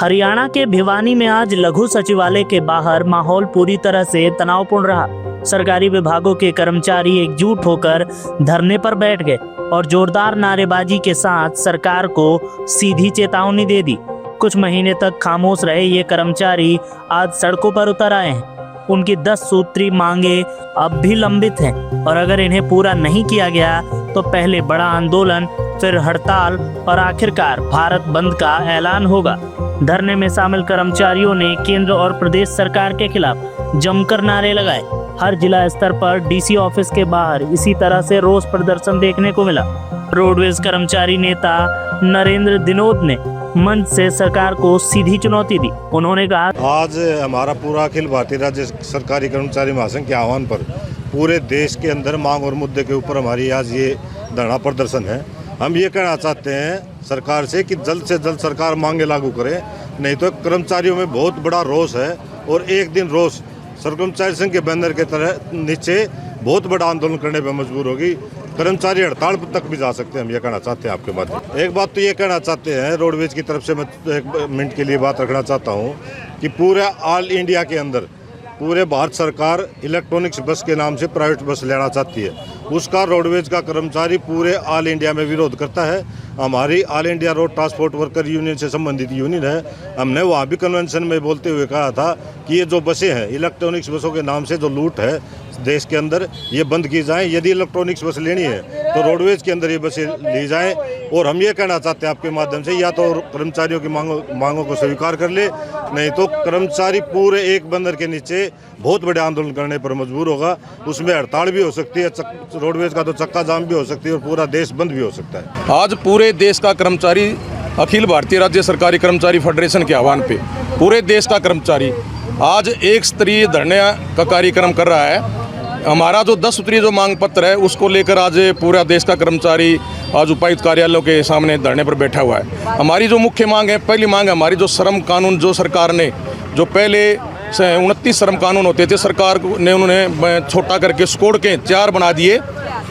हरियाणा के भिवानी में आज लघु सचिवालय के बाहर माहौल पूरी तरह से तनावपूर्ण रहा। सरकारी विभागों के कर्मचारी एकजुट होकर धरने पर बैठ गए और जोरदार नारेबाजी के साथ सरकार को सीधी चेतावनी दे दी। कुछ महीने तक खामोश रहे ये कर्मचारी आज सड़कों पर उतर आए हैं। उनकी 10 सूत्री मांगे अब भी लंबित हैं और अगर इन्हें पूरा नहीं किया गया तो पहले बड़ा आंदोलन, फिर हड़ताल और आखिरकार भारत बंद का ऐलान होगा। धरने में शामिल कर्मचारियों ने केंद्र और प्रदेश सरकार के खिलाफ जमकर नारे लगाए। हर जिला स्तर पर डीसी ऑफिस के बाहर इसी तरह से रोष प्रदर्शन देखने को मिला। रोडवेज कर्मचारी नेता नरेंद्र दिनोद ने मंच से सरकार को सीधी चुनौती दी। उन्होंने कहा, आज हमारा पूरा अखिल भारतीय राज्य सरकारी कर्मचारी महासंघ के आह्वान पर पूरे देश के अंदर मांग और मुद्दे के ऊपर हमारी आज ये धरना प्रदर्शन है। हम ये कहना चाहते हैं सरकार से कि जल्द से जल्द सरकार मांगे लागू करे, नहीं तो कर्मचारियों में बहुत बड़ा रोष है और एक दिन रोष कर्मचारी संघ के बैनर के तरह नीचे बहुत बड़ा आंदोलन करने पर मजबूर होगी। कर्मचारी हड़ताल तक भी जा सकते हैं। हम ये कहना चाहते हैं आपके माध्यम। एक बात तो ये कहना चाहते हैं रोडवेज की तरफ से, मैं एक मिनट के लिए बात रखना चाहता हूँ कि पूरे ऑल इंडिया के अंदर पूरे भारत सरकार इलेक्ट्रॉनिक्स बस के नाम से प्राइवेट बस लेना चाहती है। उसका रोडवेज का कर्मचारी पूरे ऑल इंडिया में विरोध करता है। हमारी all India road transport worker union से संबंधित यूनियन है। हमने वहाँ भी कन्वेंशन में बोलते हुए कहा था कि ये जो बसें हैं इलेक्ट्रॉनिक्स बसों के नाम से जो लूट है देश के अंदर, ये बंद की जाए। यदि इलेक्ट्रॉनिक्स बस लेनी है तो रोडवेज के अंदर ये बसें ली जाएं। और हम ये कहना चाहते हैं आपके माध्यम से, या तो कर्मचारियों की मांगों को स्वीकार कर ले, नहीं तो कर्मचारी पूरे एक बंदर के नीचे बहुत बड़े आंदोलन करने पर मजबूर होगा। उसमें हड़ताल भी हो सकती है, रोडवेज का तो चक्का जाम भी हो सकती है और पूरा देश बंद भी हो सकता है। आज पूरे देश का कर्मचारी अखिल भारतीय राज्य सरकारी कर्मचारी फेडरेशन के आह्वान पे पूरे देश का कर्मचारी आज एक स्तरीय धरने का कार्यक्रम कर रहा है। हमारा जो 10 सूत्रीय जो मांग पत्र है उसको लेकर आज पूरा देश का कर्मचारी आज उपायुक्त कार्यालयों के सामने धरने पर बैठा हुआ है। हमारी जो मुख्य मांग है, पहली मांग है हमारी जो श्रम कानून, जो सरकार ने जो पहले 29 श्रम कानून होते थे, सरकार ने उन्होंने छोटा करके स्कोड के 4 बना दिए,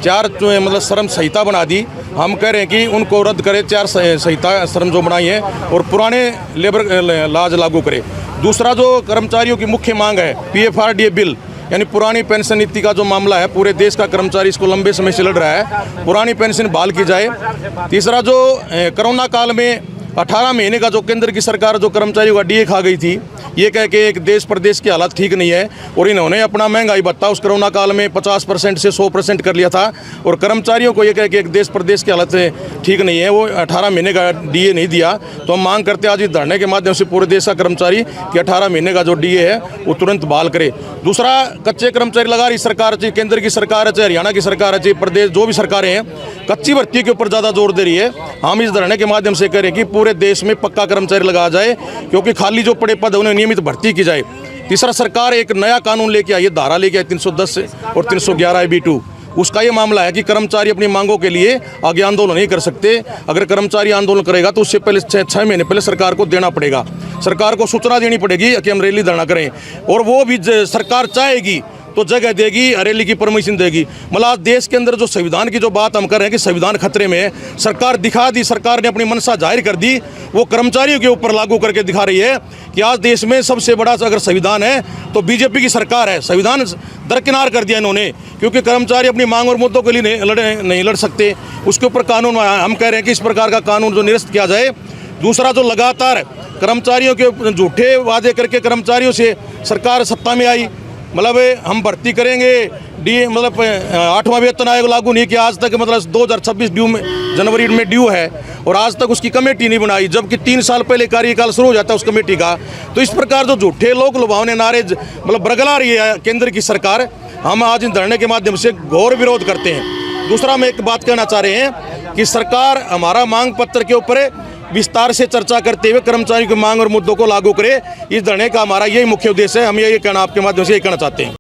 4 जो मतलब श्रम संहिता बना दी। हम कह रहे हैं कि उनको रद्द करें, 4 संहिता श्रम जो बनाई है और पुराने लेबर लाज लागू करें। दूसरा जो कर्मचारियों की मुख्य मांग है PFRDA बिल, यानी पुरानी पेंशन नीति का जो मामला है, पूरे देश का कर्मचारी इसको लंबे समय से लड़ रहा है, पुरानी पेंशन बहाल की जाए। तीसरा जो कोरोना काल में 18 महीने का जो केंद्र की सरकार जो कर्मचारियों का DA खा गई थी, ये कह के एक देश प्रदेश की हालत ठीक नहीं है और इन्होंने अपना महंगाई भत्ता उस कोरोना काल में 50% से 100% कर लिया था और कर्मचारियों को ये कह के एक देश प्रदेश की हालत ठीक नहीं है, वो 18 महीने का DA नहीं दिया। तो हम मांग करते हैं आज इस धरने के माध्यम से पूरे देश का कर्मचारी कि 18 महीने का जो DA है वो तुरंत बहाल करे। दूसरा, कच्चे कर्मचारी लगा रही सरकार, चाहे केंद्र की सरकार है, चाहे हरियाणा की सरकार है, चाहे प्रदेश जो भी सरकारें हैं, कच्ची भर्ती के ऊपर ज़्यादा जोर दे रही है। हम इस धरने के माध्यम से कह रहे हैं कि पूरे देश में पक्का कर्मचारी लगाया जाए, क्योंकि खाली जो पड़े पद उन्हें नियमित भर्ती की जाए। तीसरा, सरकार एक नया कानून लेके आई है, धारा लेके आई 310 और 311 IB2। उसका ये मामला है कि कर्मचारी अपनी मांगों के लिए आगे आंदोलन नहीं कर सकते। अगर कर्मचारी आंदोलन करेगा तो उससे पहले 6 महीने पहले सरकार को देना पड़ेगा, सरकार को सूचना देनी पड़ेगी कि हम रैली धरना करें, और वो भी सरकार चाहेगी तो जगह देगी, रैली की परमिशन देगी। मतलब आज देश के अंदर जो संविधान की जो बात हम कर रहे हैं कि संविधान खतरे में है, सरकार दिखा दी, सरकार ने अपनी मनसा जाहिर कर दी, वो कर्मचारियों के ऊपर लागू करके दिखा रही है कि आज देश में सबसे बड़ा अगर संविधान है तो BJP की सरकार है। संविधान दरकिनार कर दिया इन्होंने, क्योंकि कर्मचारी अपनी मांग और मुद्दों के लिए नहीं लड़ सकते। उसके ऊपर कानून हम कह रहे हैं कि इस प्रकार का कानून जो निरस्त किया जाए। दूसरा, जो लगातार कर्मचारियों के झूठे वादे करके कर्मचारियों से सरकार सत्ता में आई, मतलब हम भर्ती करेंगे, मतलब 8वां वेतन आयोग लागू नहीं किया आज तक, मतलब 2026 ड्यू में जनवरी में ड्यू है और आज तक उसकी कमेटी नहीं बनाई, जबकि 3 साल पहले कार्यकाल शुरू हो जाता है उस कमेटी का। तो इस प्रकार जो झूठे लोग लुभावने नारे मतलब बरगला रही है केंद्र की सरकार, हम आज इन धरने के माध्यम से घोर विरोध करते हैं। दूसरा, हम एक बात कहना चाह रहे हैं कि सरकार हमारा मांग पत्र के ऊपर विस्तार से चर्चा करते हुए कर्मचारियों की मांग और मुद्दों को लागू करे। इस धरने का हमारा यही मुख्य उद्देश्य है। हम ये कहना आपके माध्यम से यही कहना चाहते हैं।